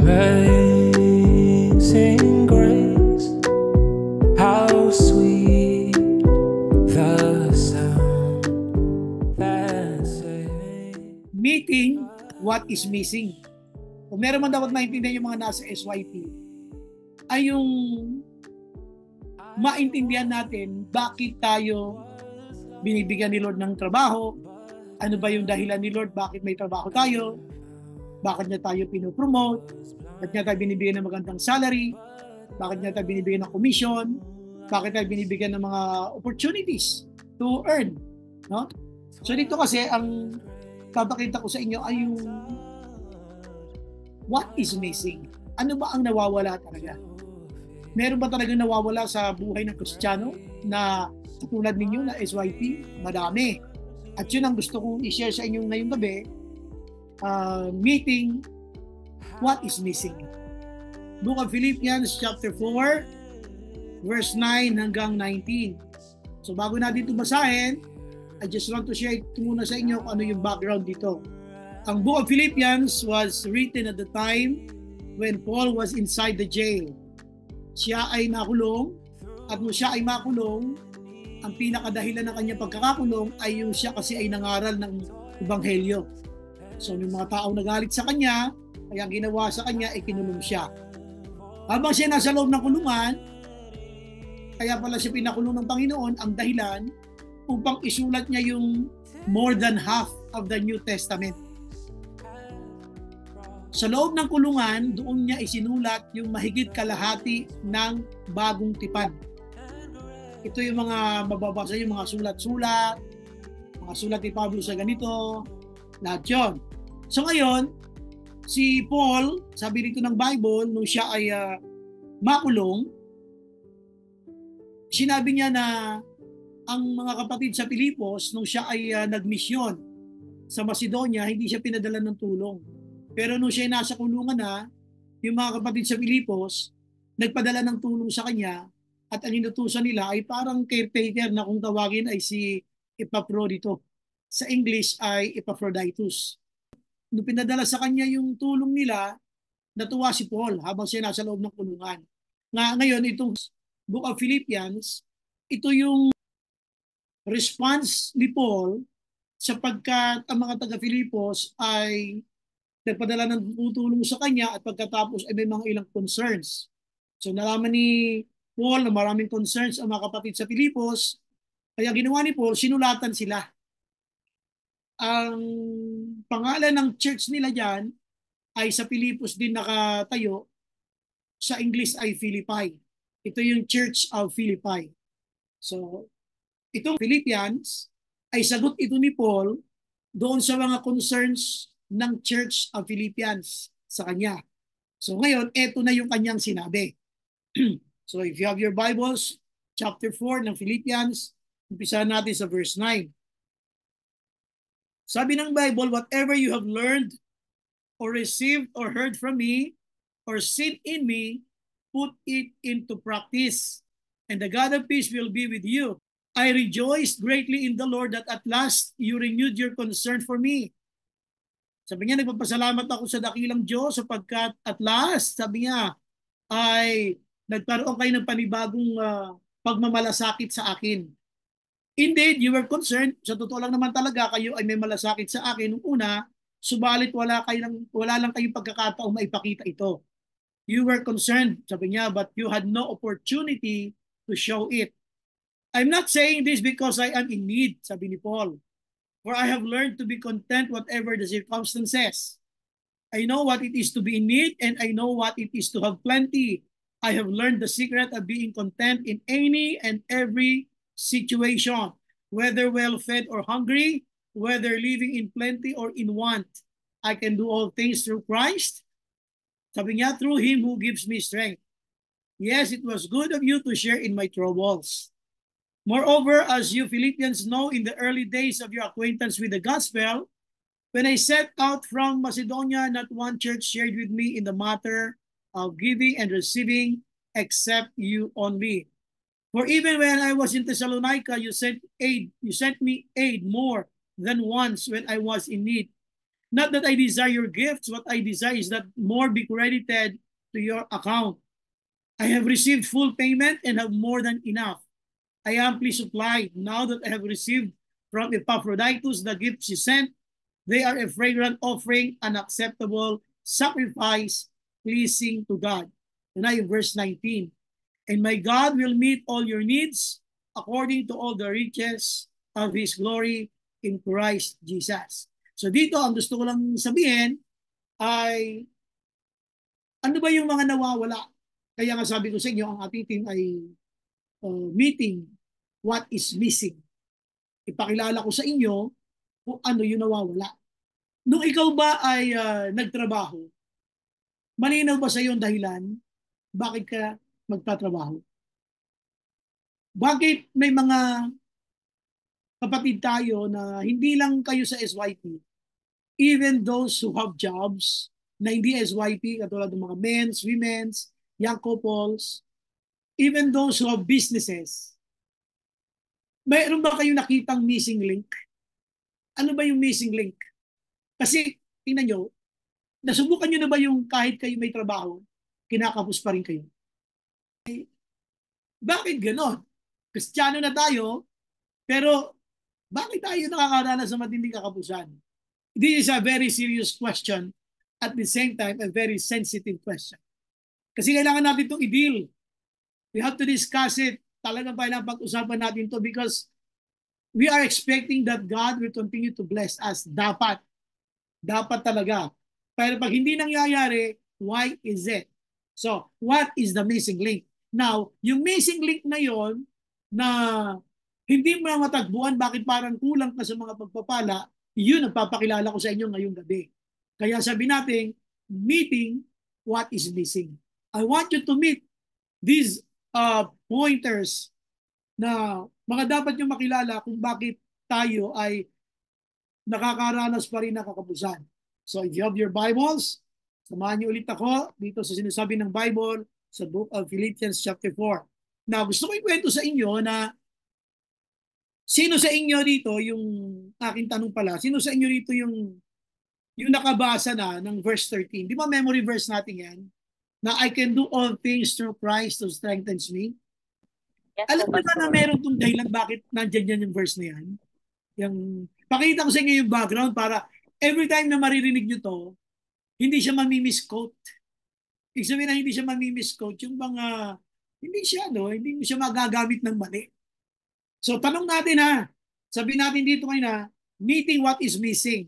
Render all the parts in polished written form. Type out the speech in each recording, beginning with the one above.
Amazing grace, how sweet the sound that saved. Meeting what is missing. Kung meron man dapat maintindihan yung mga nasa SYP, ay yung maintindihan natin bakit tayo binibigyan ni Lord ng trabaho, ano ba yung dahilan ni Lord bakit may trabaho tayo, bakit niya tayo pinopromote, bakit niya tayo binibigyan ng magandang salary, bakit niya tayo binibigyan ng commission, bakit tayo binibigyan ng mga opportunities to earn. No? So dito kasi ang papakita ko sa inyo ay yung what is missing. Ano ba ang nawawala talaga? Meron ba talagang nawawala sa buhay ng Kristiyano na katulad ninyo na SYP? Madami. At yun ang gusto kong i-share sa inyo ngayong gabi, meeting what is missing. Book of Philippians chapter 4 verse 9 hanggang 19. So bago natin ito basahin, I just want to share ito muna sa inyo kung ano yung background dito. Ang Book of Philippians was written at the time when Paul was inside the jail. Siya ay nakulong, at nung siya ay makulong, ang pinakadahilan ng kanyang pagkakakulong ay yung siya kasi ay nangaral ng Ebanghelyo. So yung mga tao nagalit sa kanya, kaya ang ginawa sa kanya ay kinulong siya. Habang siya nasa loob ng kulungan, kaya pala siya pinakulong ng Panginoon, ang dahilan upang isulat niya yung more than half of the New Testament. Sa loob ng kulungan, doon niya isinulat yung mahigit kalahati ng bagong tipan. Ito yung mga mababasa, yung mga sulat-sulat, mga sulat ni Pablo sa ganito, lahat yun. So ngayon, si Paul, sabi dito ng Bible, nung siya ay makulong, sinabi niya na ang mga kapatid sa Pilipos, nung siya ay nagmisyon sa Macedonia, hindi siya pinadala ng tulong. Pero nung siya ay nasa kulungan na, yung mga kapatid sa Pilipos, nagpadala ng tulong sa kanya, at ang inutusan nila ay parang caretaker na kung tawagin ay si Epaphroditus. Sa English ay Epaphroditus. Nung pinadala sa kanya yung tulong nila, natuwa si Paul habang siya nasa loob ng kulungan. Ngayon, itong Book of Philippians, ito yung response ni Paul sapagkat ang mga taga-Filipos ay nagpadala ng tutulong sa kanya at pagkatapos ay may mga ilang concerns. So nalaman ni Paul na maraming concerns ang mga kapatid sa Filipos, kaya ginawa ni Paul, sinulatan sila. Ang pangalan ng church nila dyan ay sa Filipos din nakatayo, sa English ay Philippi. Ito yung Church of Philippi. So itong Philippians ay sagot ito ni Paul doon sa mga concerns ng Church of Philippians sa kanya. So ngayon, eto na yung kanyang sinabi. So if you have your Bibles, chapter 4 ng Philippians, umpisahan natin sa verse 9. Sabi ng Bible, whatever you have learned or received or heard from me or seen in me, put it into practice, and the God of peace will be with you. I rejoiced greatly in the Lord that at last you renewed your concern for me. Sabi niya, nagpapasalamat ako sa dakilang Diyos sapagkat at last, sabi niya, ay nagkaroon kayo ng panibagong pagmamalasakit sa akin. Indeed, you were concerned. Sa totoo lang naman talaga, kayo ay may malasakit sa akin nung una, subalit wala lang kayong pagkakataong maipakita ito. You were concerned, sabi niya, but you had no opportunity to show it. I'm not saying this because I am in need, sabi ni Paul. For I have learned to be content whatever the circumstances. I know what it is to be in need, and I know what it is to have plenty. I have learned the secret of being content in any and every situation, whether well-fed or hungry, whether living in plenty or in want. I can do all things through Christ. Sabi niya, through Him who gives me strength. Yes, it was good of you to share in my troubles. Moreover, as you Philippians know, in the early days of your acquaintance with the gospel, when I set out from Macedonia, not one church shared with me in the matter of giving and receiving, except you only. For even when I was in Thessalonica, you sent me aid more than once when I was in need. Not that I desire your gifts, what I desire is that more be credited to your account. I have received full payment and have more than enough. I amply supplied. Now that I have received from Epaphroditus the gifts he sent, they are a fragrant offering, an acceptable sacrifice, pleasing to God. And now yung verse 19. And my God will meet all your needs according to all the riches of His glory in Christ Jesus. So dito, ang gusto ko lang sabihin ay, ano ba yung mga nawawala? Kaya nga sabi ko sa inyo, ang ating team ay meeting what is missing. Ipakilala ko sa inyo kung ano yung nawawala. Nung ikaw ba ay nagtrabaho, malinaw ba sa iyo ang dahilan bakit ka magtatrabaho? Bakit may mga kapatid tayo na hindi lang kayo sa SYP, even those who have jobs na hindi SYP, katulad ng mga men's, women's, young couples, even those who have businesses, mayroon ba kayong nakitang missing link? Ano ba yung missing link? Kasi, tingnan nyo, nasubukan nyo na ba yung kahit kayo may trabaho, kinakapos pa rin kayo? Bakit ganon? Kristiyano na tayo, pero bakit tayo nakakaranas sa matinding kakapusan? This is a very serious question, at the same time, a very sensitive question. Kasi kailangan natin itong i-deal. We have to discuss it. Talagang kailangan pag-usapan natin to because we are expecting that God will continue to bless us. Dapat. Dapat talaga. Pero pag hindi nangyayari, why is it? So, what is the missing link? Now, yung missing link na yon na hindi mo matagbuan, bakit parang kulang ka sa mga pagpapala, yun ang papakilala ko sa inyo ngayong gabi. Kaya sabi natin, meeting what is missing. I want you to meet these pointers na mga dapat nyo makilala kung bakit tayo ay nakakaranas pa rin ng kakapusan. So if you have your Bibles, samahan niyo ulit ako dito sa sinasabi ng Bible sa book of Philippians chapter 4. Now, gusto ko ikwento sa inyo na sino sa inyo dito, yung aking tanong pala, sino sa inyo dito yung nakabasa na ng verse 13? Di ba memory verse natin yan? Na I can do all things through Christ who strengthens me. Yes, alam mo ba na meron itong dahilan bakit nandyan yan yung verse na yan? Yung, pakita ko sa inyo yung background para every time na maririnig nyo to, hindi siya mamimisquote. Ibig sabihin na hindi siya mamimisquote, yung mga, hindi siya magagamit ng mali. So tanong natin ha, sabi natin dito ngayon na, meeting what is missing.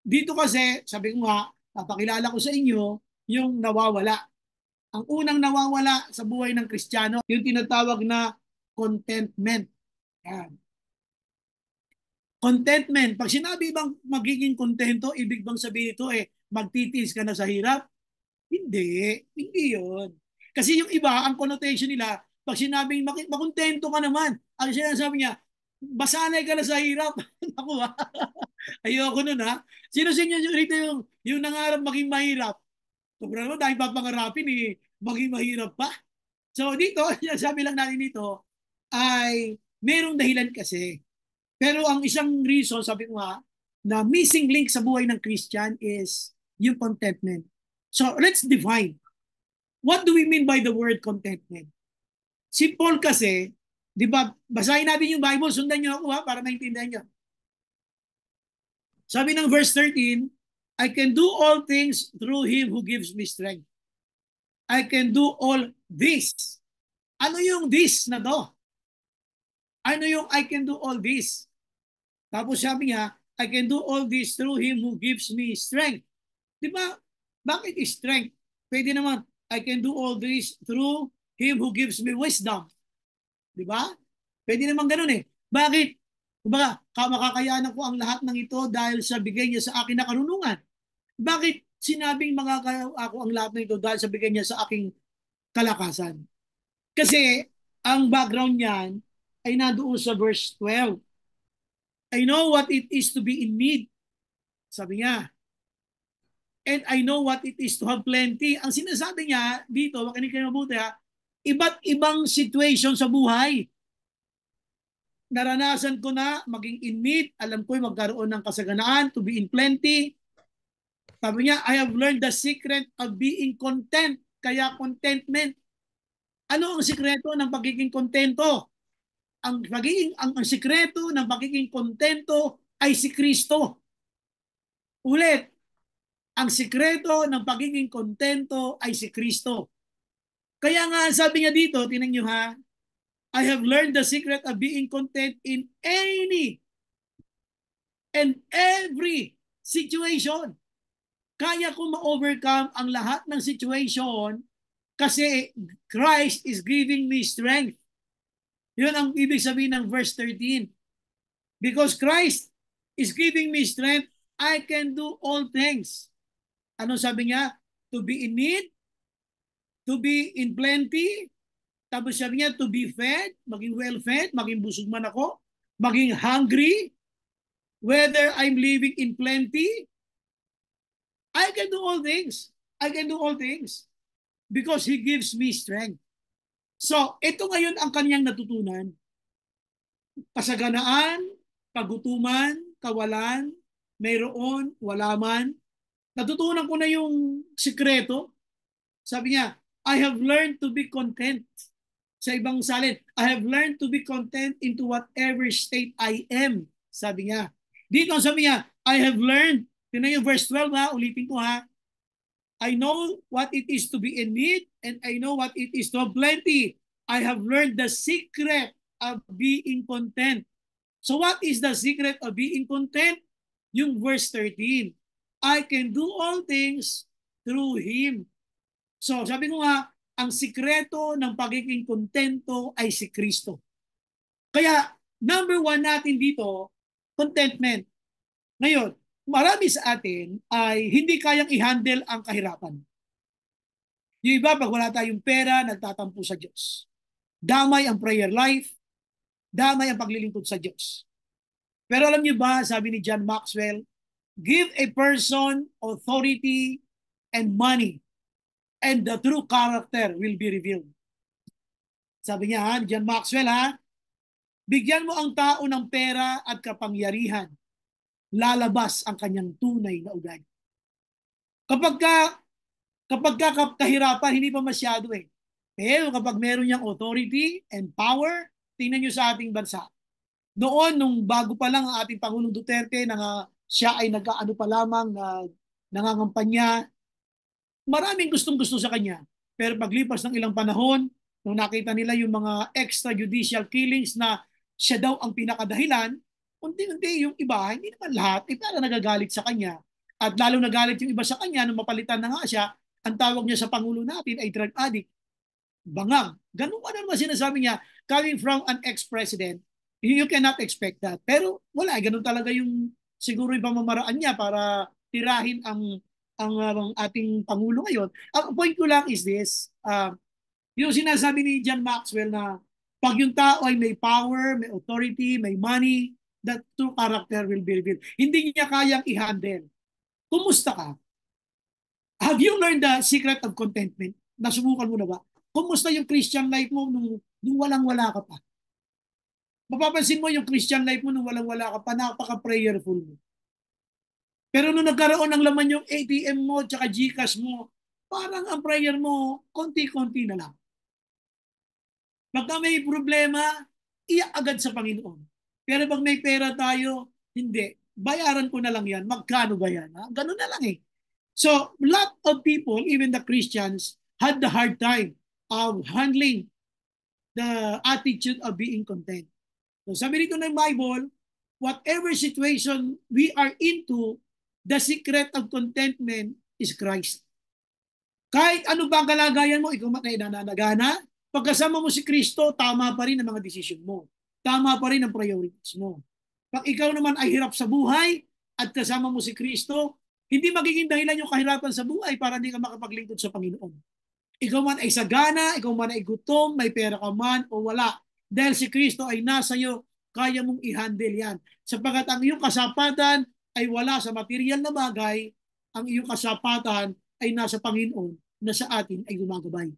Dito kasi, sabi ko nga, papakilala ko sa inyo, yung nawawala. Ang unang nawawala sa buhay ng Kristiyano, yung tinatawag na contentment. Yan. Contentment. Pag sinabi bang magiging kontento, ibig bang sabihin ito magtitiis ka na sa hirap? Hindi. Hindi yun. Kasi yung iba, ang connotation nila, pag sinabing makontento ka naman, ang sinasabi niya, basanay ka na sa hirap. Ako ha. Ayoko nun ha. Sino sa inyo rito yung nangarap maging mahirap? Sobrang naman, dahil papangarapin maging mahirap pa. So dito, sabi lang natin dito, ay merong dahilan kasi. Pero ang isang reason, sabi ko nga, na missing link sa buhay ng Christian is yung contentment. So let's define. What do we mean by the word contentment? Si Paul kasi, di ba, basahin natin yung Bible, sundan nyo ako ha, para maintindihan nyo. Sabi ng verse 13, I can do all things through Him who gives me strength. I can do all this. Ano yung this na to? Ano yung I can do all this? Tapos sabi niya, I can do all this through Him who gives me strength. Di ba? Bakit strength? Pwede naman, I can do all this through Him who gives me wisdom. Di ba? Pwede naman ganun Bakit? Kumbaga, makakayanan ko ang lahat ng ito dahil sa bigay niya sa akin na karunungan. Bakit sinabing makakaya ako ang lahat ng ito dahil sa bigay niya sa aking kalakasan? Kasi ang background niyan ay nandoon sa verse 12. I know what it is to be in need. Sabi niya. And I know what it is to have plenty. Ang sinasabi niya dito, makinig kayo mabuti iba't ibang situation sa buhay. Naranasan ko na maging in need. Alam ko magkaroon ng kasaganaan, to be in plenty. Sabi niya, I have learned the secret of being content. Kaya contentment. Ano ang sikreto ng pagiging kontento? Ang sikreto ng pagiging kontento ay si Kristo. Ulit, ang sikreto ng pagiging kontento ay si Kristo. Kaya nga sabi niya dito, tingnan niyo ha, I have learned the secret of being content in any and every situation. Kaya ko ma-overcome ang lahat ng situation kasi Christ is giving me strength. Yun ang ibig sabihin ng verse 13. Because Christ is giving me strength, I can do all things. Ano sabi niya? To be in need, to be in plenty, tapos sabi niya to be fed, maging well-fed, maging busog man ako, maging hungry, whether I'm living in plenty, I can do all things. I can do all things because He gives me strength. So, ito ngayon ang kanyang natutunan. Kasaganaan, kagutuman, kawalan, mayroon, wala man. Natutunan ko na yung sikreto. Sabi niya, I have learned to be content. Sa ibang salin, I have learned to be content into whatever state I am. Sabi niya. Dito sabi niya, I have learned. Tingnan yung verse 12 ha, ulitin ko ha. I know what it is to be in need and I know what it is to have plenty. I have learned the secret of being content. So what is the secret of being content? Yung verse 13. I can do all things through Him. So sabi ko nga, ang sikreto ng pagiging kontento ay si Kristo. Kaya number one natin dito, contentment. Ngayon, marami sa atin ay hindi kayang i-handle ang kahirapan. Yung iba, pag wala tayong pera, nagtatampo sa Diyos. Damay ang prayer life, damay ang paglilingkod sa Diyos. Pero alam niyo ba, sabi ni John Maxwell, give a person authority and money and the true character will be revealed. Sabi niya, ha, John Maxwell, ha, bigyan mo ang tao ng pera at kapangyarihan, lalabas ang kanyang tunay na ugali. Kapag kahirapan, hindi pa masyado eh. Pero kapag meron niyang authority and power, tingnan niyo sa ating bansa. Noon, nung bago pa lang ang ating Pangulong Duterte, siya ay nagkaano pa lamang na nangangampanya, maraming gustong-gusto sa kanya. Pero paglipas ng ilang panahon, nung nakita nila yung mga extrajudicial killings na siya daw ang pinakadahilan, unti-unti yung iba, hindi naman lahat, para nagagalit sa kanya. At lalo nagalit yung iba sa kanya nung mapalitan na nga siya, ang tawag niya sa Pangulo natin ay drug addict. Bangag. Ganun ka naman sinasabi niya, coming from an ex-president, you cannot expect that. Pero wala, ganun talaga yung siguro yung pamamaraan niya para tirahin ang ating Pangulo ngayon. Ang point ko lang is this, yung sinasabi ni John Maxwell na pag yung tao ay may power, may authority, may money, that true character will be revealed. Hindi niya kayang i-handle. Kumusta ka? Have you learned the secret of contentment? Nasubukan mo na ba? Kumusta yung Christian life mo nung walang-wala ka pa? Mapapansin mo yung Christian life mo nung walang-wala ka pa, napaka-prayerful mo. Pero nung nagkaroon ng laman yung ATM mo tsaka GCash mo, parang ang prayer mo, konti-konti na lang. Pagka may problema, iyak agad sa Panginoon. Pero pag may pera tayo, hindi. Bayaran ko na lang yan. Magkano ba yan? Ha? Ganun na lang eh. So, lot of people, even the Christians, had the hard time of handling the attitude of being content. So, sabi rito ng Bible, whatever situation we are into, the secret of contentment is Christ. Kahit ano ba ang kalagayan mo, ikaw ay nananagana, pagkasama mo si Kristo, tama pa rin ang mga desisyon mo. Tama pa rin ang priorities mo. Pag ikaw naman ay hirap sa buhay at kasama mo si Kristo, hindi magiging dahilan yung kahirapan sa buhay para hindi ka makapaglingkod sa Panginoon. Ikaw man ay sagana, ikaw man ay gutom, may pera ka man o wala. Dahil si Kristo ay nasa iyo, kaya mong i-handle yan. Sapagat ang iyong kasapatan ay wala sa material na bagay, ang iyong kasapatan ay nasa Panginoon na sa atin ay gumagabay.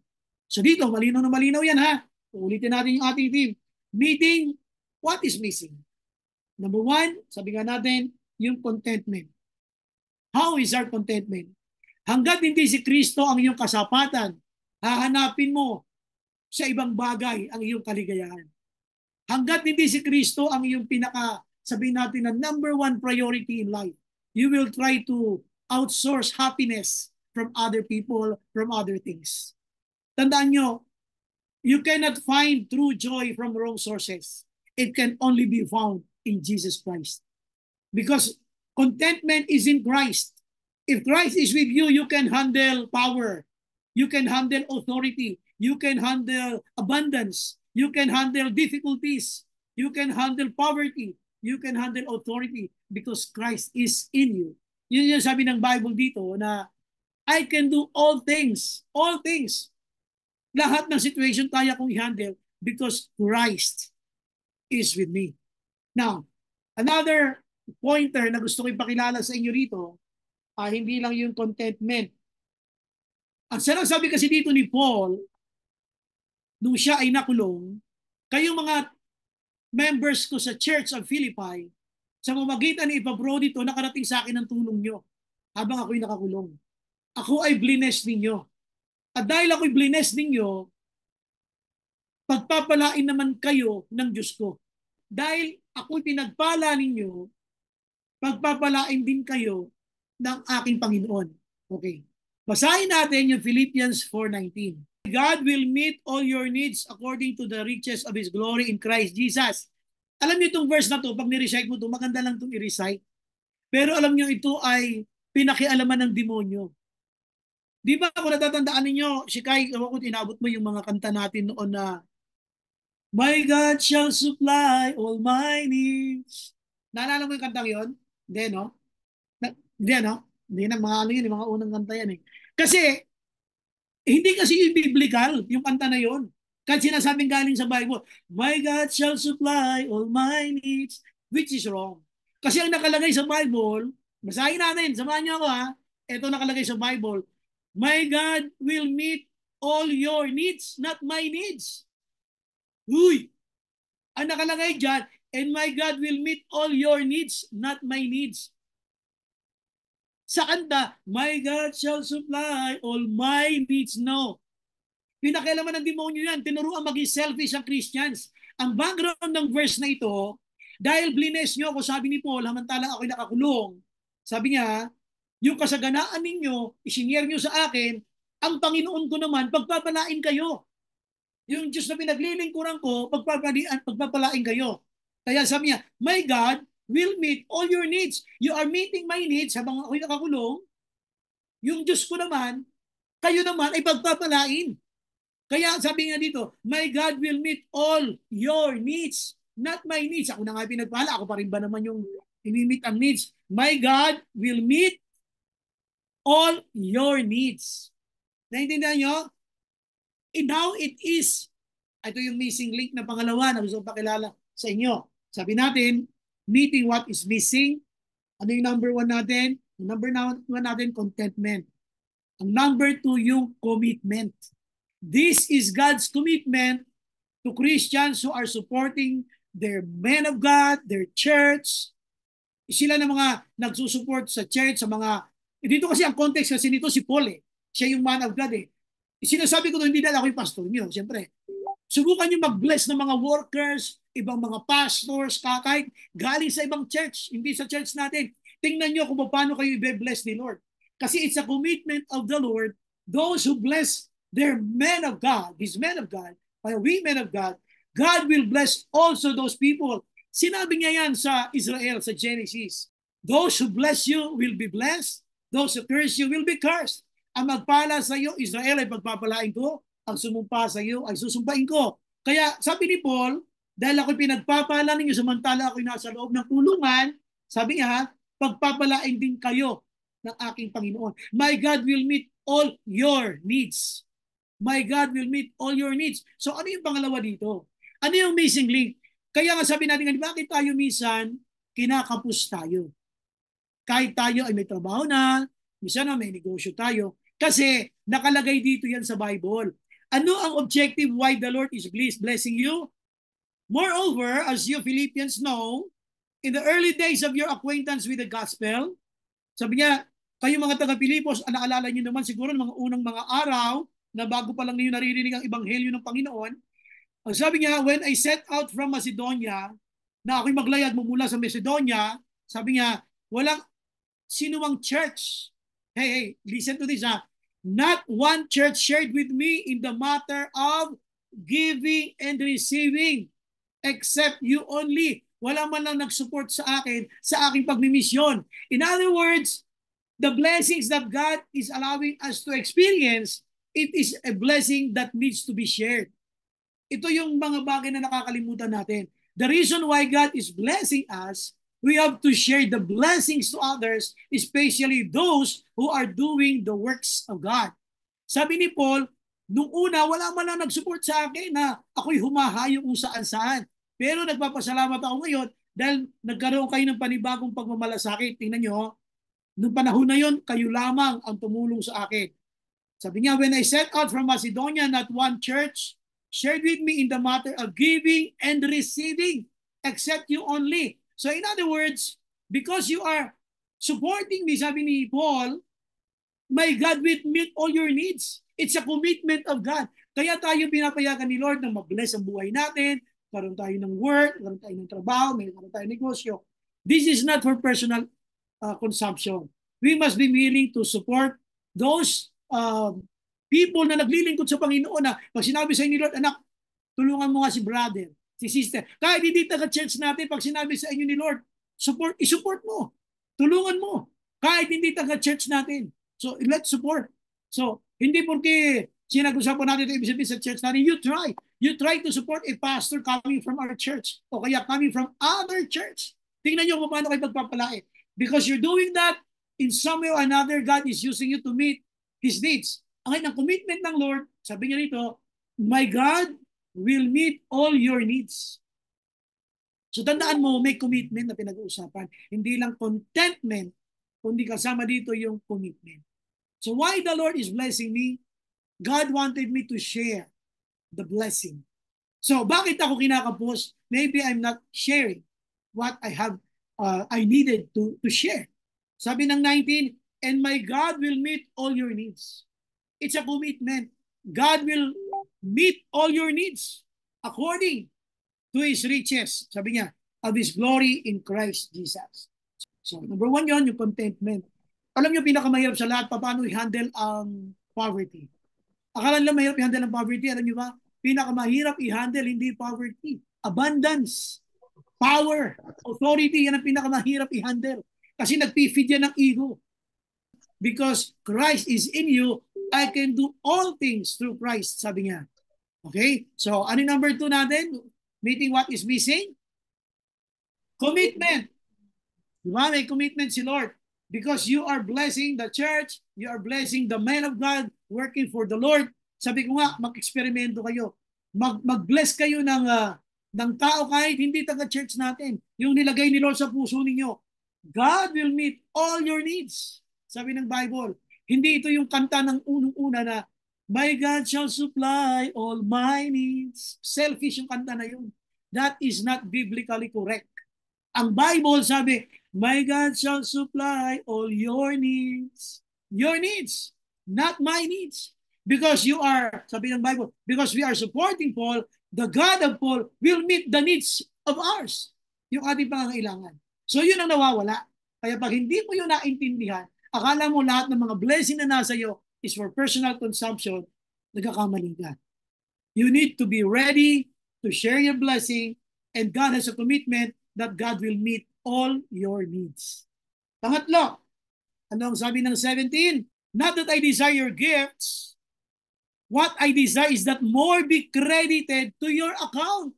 So dito, malinaw na malinaw yan ha. Ulitin natin yung ating team. Meeting, what is missing? Number one, sabi nga natin, yung contentment. How is our contentment? Hanggat hindi si Kristo ang iyong kasapatan, hahanapin mo sa ibang bagay ang iyong kaligayahan. Hanggat hindi si Kristo ang iyong sabihin natin na number one priority in life, you will try to outsource happiness from other people, from other things. Tandaan nyo, you cannot find true joy from wrong sources. It can only be found in Jesus Christ. Because contentment is in Christ. If Christ is with you, you can handle power. You can handle authority. You can handle abundance. You can handle difficulties. You can handle poverty. You can handle authority because Christ is in you. Yun yung sabi ng Bible dito na I can do all things. All things. Lahat ng situation kaya kong i-handle because Christ is with me. Now, another pointer na gusto ko ipakilala sa inyo rito, hindi lang yung contentment. Ang sinasabi kasi dito ni Paul, nung siya ay nakulong, kayong mga members ko sa Church of Philippi, sa mamagitan ni Epaprodito, nakarating sa akin ang tulong nyo habang ako'y nakakulong. Ako ay blines ninyo. At dahil ako'y blines ninyo, pagpapalain naman kayo ng Diyos ko. Dahil ako'y pinagpala ninyo, pagpapalain din kayo ng aking Panginoon. Okay. Basahin natin yung Philippians 4:19. God will meet all your needs according to the riches of His glory in Christ Jesus. Alam niyo itong verse na to, pag ni-recite mo ito, maganda lang itong i-recite. Pero alam niyo ito ay pinakialaman ng demonyo. Di ba kung natatandaan ninyo, si Kai, kung inabot mo yung mga kanta natin noon na My God shall supply all my needs. Naalala mo yung kantang yun? Hindi, no? Hindi, no? Hindi na, mga ano yun, mga unang kanta yan eh. Kasi, hindi kasi yung biblical, yung kanta na yun. Kasi sinasabing galing sa Bible, My God shall supply all my needs, which is wrong. Kasi ang nakalagay sa Bible, basahin natin, samahan niyo ako ha, ito nakalagay sa Bible, My God will meet all your needs, not my needs. Uy! Ang nakalagay dyan, and my God will meet all your needs, not my needs. Sa kanta, my God shall supply all my needs. No. Pinakialaman ng demonyo yan. Tinuruan maging selfish ang Christians. Ang background ng verse na ito, dahil blines nyo ako, sabi ni Paul, hamantala ako'y nakakulong. Sabi niya, yung kasaganaan ninyo, isinyer nyo sa akin, ang Panginoon ko naman, pagpapalain kayo. Yung Diyos na pinaglilingkuran ko, pagpapalain kayo. Kaya sabi niya, my God will meet all your needs. You are meeting my needs habang ako'y nakakulong. Yung Diyos ko naman, kayo naman ay pagpapalain. Kaya sabi nga dito, my God will meet all your needs, not my needs. Ako na nga pinagpala, ako pa rin ba naman yung ini-meet ang needs? My God will meet all your needs. Naintindihan nyo? And how it is, ito yung missing link na pangalawa na gusto pakilala sa inyo. Sabi natin, meeting what is missing. Ano yung number one natin? Yung number one natin, contentment. Ang number two, yung commitment. This is God's commitment to Christians who are supporting their men of God, their church. Sila na mga nagsusupport sa church, sa mga... Dito kasi ang context kasi nito si Paul eh. Siya yung man of God eh. Sinasabi ko doon, hindi dahil ako yung pastor niyo, siyempre. Subukan niyo mag-bless ng mga workers, ibang mga pastors, kahit galing sa ibang church, hindi sa church natin. Tingnan niyo kung paano kayo i-bless ni Lord. Kasi it's a commitment of the Lord, those who bless their men of God, His men of God, by we men of God, God will bless also those people. Sinabi niya yan sa Israel, sa Genesis. Those who bless you will be blessed. Those who curse you will be cursed. Ang magpala sa iyo, Israel, ay pagpapalain ko. Ang sumumpa sa iyo ay susumpain ko. Kaya sabi ni Paul, dahil ako'y pinagpapala ninyo samantala ako'y nasa loob ng kulungan, sabi niya, pagpapalain din kayo ng aking Panginoon. My God will meet all your needs. My God will meet all your needs. So ano yung pangalawa dito? Ano yung missing link? Kaya nga sabi natin, bakit tayo minsan kinakapos tayo? Kahit tayo ay may trabaho na, minsan na may negosyo tayo, kasi nakalagay dito yan sa Bible. Ano ang objective why the Lord is blessing you? Moreover, as you Philippians know, in the early days of your acquaintance with the gospel, sabi niya, Kayo mga taga-Pilipos, naalala niyo naman siguro mga unang mga araw na bago pa lang ninyo naririnig ang ebanghelyo ng Panginoon. Ang sabi niya, when I set out from Macedonia, na ako'y maglayag mula sa Macedonia, sabi niya, walang sinumang church. Hey, listen to this ha. Not one church shared with me in the matter of giving and receiving, except you only. Wala man lang nag-support sa akin sa aking pagmimisyon. In other words, the blessings that God is allowing us to experience, it is a blessing that needs to be shared. Ito yung mga bagay na nakakalimutan natin. The reason why God is blessing us, we have to share the blessings to others, especially those who are doing the works of God. Sabi ni Paul, nung una, wala man lang nag-support sa akin na ako'y humahayo kung saan-saan. Pero nagpapasalamat ako ngayon dahil nagkaroon kayo ng panibagong pagmamalasakit. Tingnan nyo, nung panahon na yon, kayo lamang ang tumulong sa akin. Sabi niya, when I set out from Macedonia, not one church shared with me in the matter of giving and receiving, except you only. So in other words, because you are supporting me, sabi ni Paul, my God will meet all your needs. It's a commitment of God. Kaya tayo pinapayagan ni Lord na mag-bless ang buhay natin, karoon tayo ng work, karoon tayo ng trabaho, karoon tayo ng negosyo. This is not for personal consumption. We must be willing to support those people na naglilingkod sa Panginoon na pag sinabi sa inyo, Lord, anak, tulungan mo nga si brother, si sister. Kahit hindi taga-church natin, pag sinabi sa inyo ni Lord, isupport mo. Tulungan mo. Kahit hindi taga-church natin. So, let's support. So, hindi porque sinag-usapan natin ito ibig sabihin sa church natin, you try. You try to support a pastor coming from our church o kaya coming from other church. Tingnan nyo kung paano kayo pagpapalait. Because you're doing that, in some way or another, God is using you to meet His needs. Ang commitment ng Lord, sabi niya rito, my God will meet all your needs. So tandaan mo, may commitment na pinag-uusapan. Hindi lang contentment, kundi kasama dito yung commitment. So why the Lord is blessing me? God wanted me to share the blessing. So bakit ako kinakapos? Maybe I'm not sharing what I have, I needed to share. Sabi ng 19, and my God will meet all your needs. It's a commitment. God will meet all your needs according to His riches. Sabi niya, of His glory in Christ Jesus. So, number one yon, yung contentment. Alam niyo, pinakamahirap sa lahat, paano i-handle ang poverty. Akala nila mahirap i-handle ang poverty. Alam niyo ba? Pinakamahirap i-handle hindi poverty. Abundance, power, authority, yan ang pinakamahirap i-handle. Kasi nagpifeed yan ng ego. Because Christ is in you, I can do all things through Christ, sabi niya. Okay? So, ano number 2 natin? Meeting what is missing? Commitment. Diba? May commitment si Lord. Because you are blessing the church, you are blessing the men of God working for the Lord. Sabi ko nga, mag-eksperimento kayo. Mag-bless kayo ng tao kahit hindi taga-church natin. Yung nilagay ni Lord sa puso ninyo. God will meet all your needs. Sabi ng Bible, hindi ito yung kanta ng unang-una na, my God shall supply all my needs. Selfish yung kanta na yun. That is not biblically correct. Ang Bible sabi, my God shall supply all your needs. Your needs, not my needs. Because you are, sabi ng Bible, because we are supporting Paul, the God of Paul will meet the needs of ours. Yung ating pangangailangan. So yun ang nawawala. Kaya pag hindi mo yun naintindihan, akala mo lahat ng mga blessing na nasa iyo is for personal consumption, nagkakamali ka. You need to be ready to share your blessing, and God has a commitment that God will meet all your needs. Pangatlo, ano ang sabi ng 17? Not that I desire your gifts. What I desire is that more be credited to your account.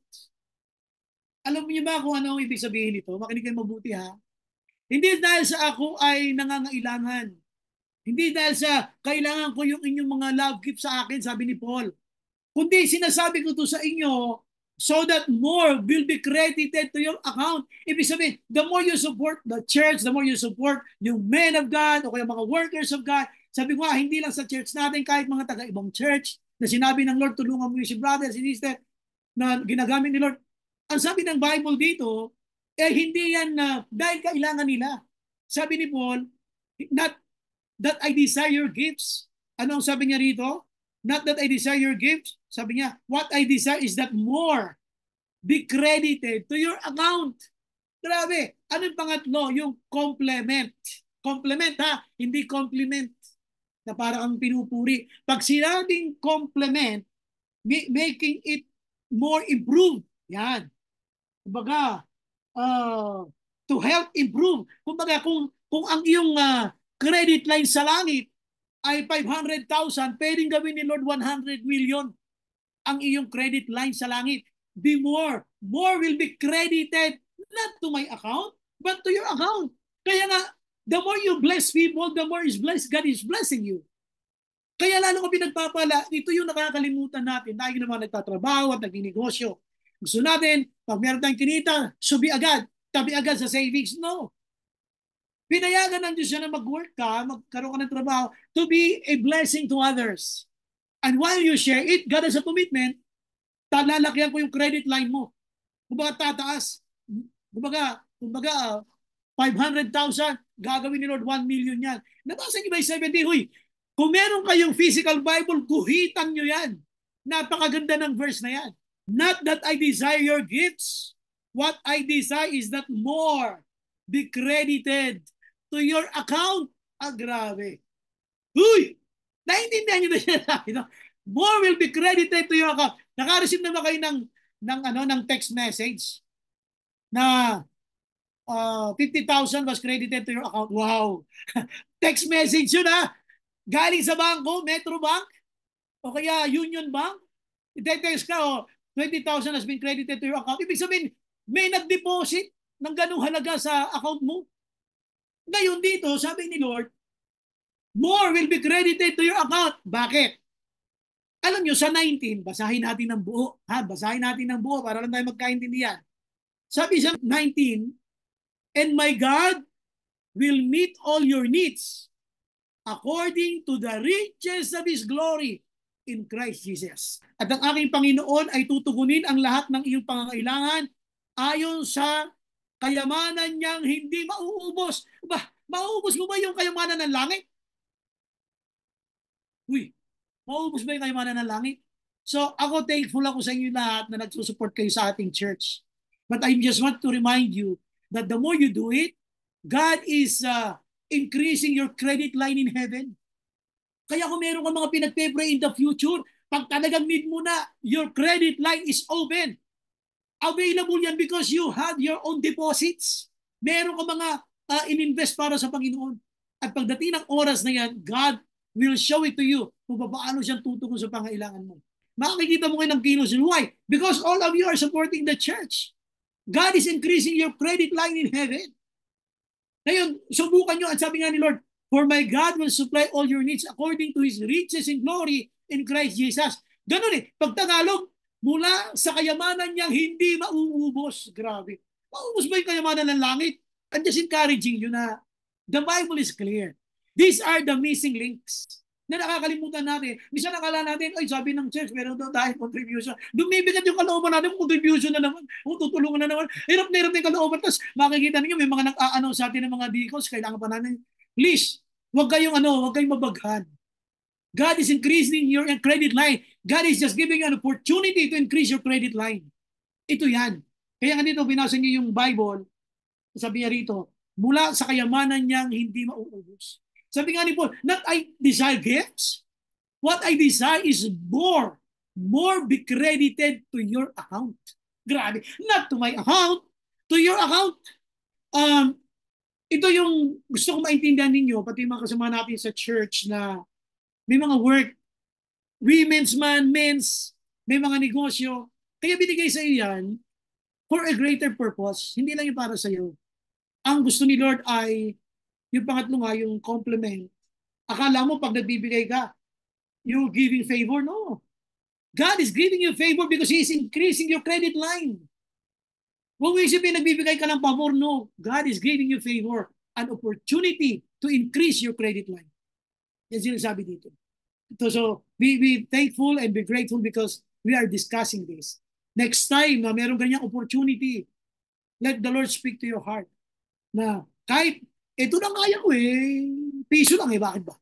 Alam niyo ba kung ano ang ibig sabihin nito? Makinig kayo mabuti ha. Hindi dahil sa ako ay nangangailangan. Hindi dahil sa kailangan ko yung inyong mga love gift sa akin, sabi ni Paul. Kundi sinasabi ko to sa inyo so that more will be credited to your account. Ibig sabihin, the more you support the church, the more you support yung men of God o kaya mga workers of God, sabi ko hindi lang sa church natin, kahit mga taga-ibang church na sinabi ng Lord, tulungan mo yung si brother, si sister na ginagamit ni Lord. Ang sabi ng Bible dito, hindi yan dahil kailangan nila. Sabi ni Paul, not that I desire your gifts. Ano ang sabi niya rito? Not that I desire your gifts. Sabi niya, what I desire is that more be credited to your account. Grabe. Anong pangatlo? Yung complement. Complement ha, hindi compliment na parang ang pinupuri. Pag sinabing complement, making it more improved. Yan. Kumbaga, to help improve. Kumbaga, kung ang iyong credit line sa langit ay 500,000, pwedeng gawin ni Lord 100 million ang iyong credit line sa langit. Be more. More will be credited not to my account, but to your account. Kaya nga, the more you bless people, the more God is blessing you. Kaya lalo ko pinagpapala, ito yung nakakalimutan natin. Tayo naman nagtatrabaho at nagninegosyo. Gusto natin, pag meron tayong kinita, subi agad, tabi agad sa savings. No. Pinayagan ng Diyos na mag-work ka, magkaroon ka ng trabaho, to be a blessing to others. And while you share it, God has a commitment, talalakyan ko yung credit line mo. Kumbaga tataas. Kumbaga 500,000, gagawin ni Lord 1 million yan. Nabasa niyo ba yung 70? Huy, kung meron kayong physical Bible, kuhitan nyo yan. Napakaganda ng verse na yan. Not that I desire your gifts. What I desire is that more be credited to your account. Grabe. Uy! Naintindihan nyo na siya. More will be credited to your account. Naka-receive na ba kayo ng text message na 50,000 was credited to your account? Wow! Text message yun ha. Galing sa bangko, Metro Bank, o kaya Union Bank, i-text ka, 20,000 has been credited to your account. Ibig sabihin, may nag-deposit ng ganung halaga sa account mo. Ngayon dito, sabi ni Lord, more will be credited to your account. Bakit? Alam nyo, sa 19, basahin natin ng buo. Basahin natin ng buo para lang tayo magkaintindihan. Sabi sa 19, and my God will meet all your needs according to the riches of His glory in Christ Jesus. At ang aking Panginoon ay tutugunin ang lahat ng iyong pangangailangan ayon sa kayamanan niyang hindi mauubos. Mauubos mo ba yung kayamanan ng langit? Uy, mauubos ba yung kayamanan ng langit? So ako thankful ako sa inyo lahat na nagsusupport kayo sa ating church. But I just want to remind you that the more you do it, God is increasing your credit line in heaven. Kaya kung meron kang mga pinagpe-pray in the future, pag talagang need mo na, your credit line is open. Available yan because you have your own deposits. Meron ka mga in-invest para sa Panginoon. At pagdating ng oras na yan, God will show it to you kung paano siyang tutugon sa pangailangan mo. Makikita mo kayo ng kilos. Why? Because all of you are supporting the church. God is increasing your credit line in heaven. Ngayon, subukan nyo at sabi nga ni Lord, for my God will supply all your needs according to His riches in glory in Christ Jesus. Ganun pag Tagalog, mula sa kayamanan niyang hindi mauubos. Grabe. Mauubos ba yung kayamanan ng langit? I'm just encouraging you na the Bible is clear. These are the missing links na nakakalimutan natin. Minsan nakala natin, ay sabi ng church, meron daw dahil contribution. Dumibigat yung kalooban natin, contribution na naman, tutulungan na naman. Hirap na yung kalooban. Tapos makikita ninyo, may mga nag-a-announce sa atin ng mga deacons, kailangan pa natin. Please, huwag kayong mabaghan. God is increasing your credit line. God is just giving you an opportunity to increase your credit line. Ito yan. Kaya nga dito, binasa niyo yung Bible, sabi niya rito, mula sa kayamanan niyang hindi mauubos. Sabi nga ni Paul, not I desire gifts. What I desire is more be credited to your account. Grabe. Not to my account, to your account. Ito yung gusto kong maintindihan ninyo, pati mga kasama natin sa church na may mga work, women's man, men's, may mga negosyo. Kaya binigay sa iyo yan for a greater purpose. Hindi lang yung para sa iyo. Ang gusto ni Lord ay yung pangatlo nga, yung compliment. Akala mo pag nagbibigay ka, you're giving favor? No. God is giving you favor because He is increasing your credit line. Huwag mo isipin nagbibigay ka ng pabor. No. God is giving you favor, an opportunity to increase your credit line. Yan sinasabi dito. So be thankful and be grateful because we are discussing this. Next time na meron ganyang opportunity, let the Lord speak to your heart. Na kahit ito na kaya ko piso lang eh, bakit ba?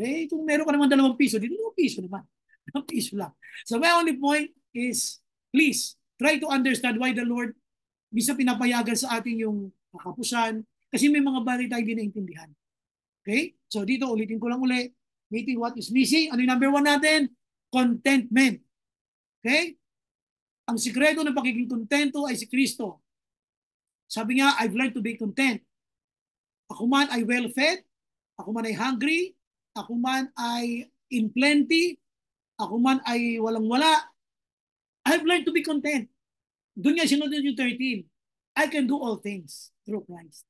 Eh, kung meron ka naman 2 piso, dito 2 piso naman. 2 piso lang. So my only point is, please, try to understand why the Lord bisa pinapayagan sa atin yung kakapusan kasi may mga bagay tayo hindi naintindihan. Okay? So dito, ulitin ko lang uli, meeting what is missing. Ano yung number 1 natin? Contentment. Okay? Ang sikreto ng pagiging kontento ay si Kristo. Sabi nga, I've learned to be content. Ako man ay well-fed, ako man ay hungry, ako man ay in plenty, ako man ay walang-wala, I've learned to be content. Doon nga sinunod yung 13. I can do all things through Christ.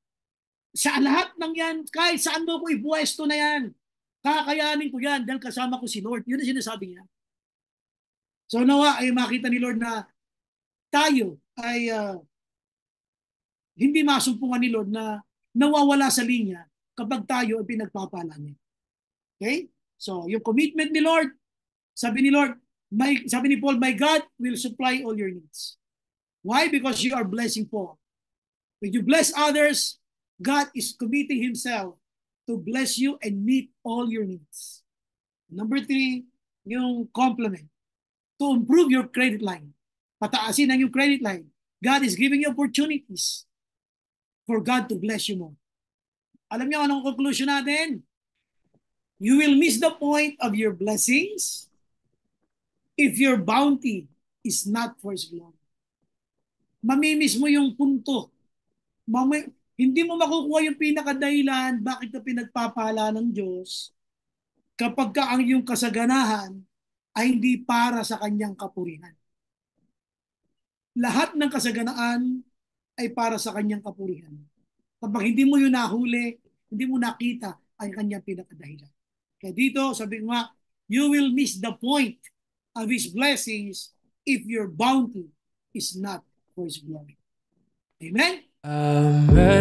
Sa lahat ng yan, kahit saan mo ko ipuwesto na yan, kakayanin ko yan dahil kasama ko si Lord. Yun ang sinasabi niya. So nawa ay makita ni Lord na tayo ay hindi masumpungan ni Lord na nawawala sa linya kapag tayo ay pinagpapala niya. Okay? So, yung commitment ni Lord, sabi ni Lord, sabi ni Paul, my God will supply all your needs. Why? Because you are blessing Paul. When you bless others, God is committing Himself to bless you and meet all your needs. Number 3, yung complement. To improve your credit line. Pataasin ang yung credit line. God is giving you opportunities for God to bless you more. Alam niyo anong conclusion natin? You will miss the point of your blessings if your bounty is not for His glory. Mamimiss mo yung punto. Hindi mo makukuha yung pinakadahilan bakit ka pinagpapala ng Diyos kapag ka ang iyong kasaganahan ay hindi para sa Kanyang kapurihan. Lahat ng kasaganaan ay para sa Kanyang kapurihan. Kapag hindi mo yun nahuli, hindi mo nakita ang Kanyang pinakadahilan. Kaya dito, sabi ko nga, you will miss the point of His blessings if your bounty is not for His glory. Amen? I'm ready.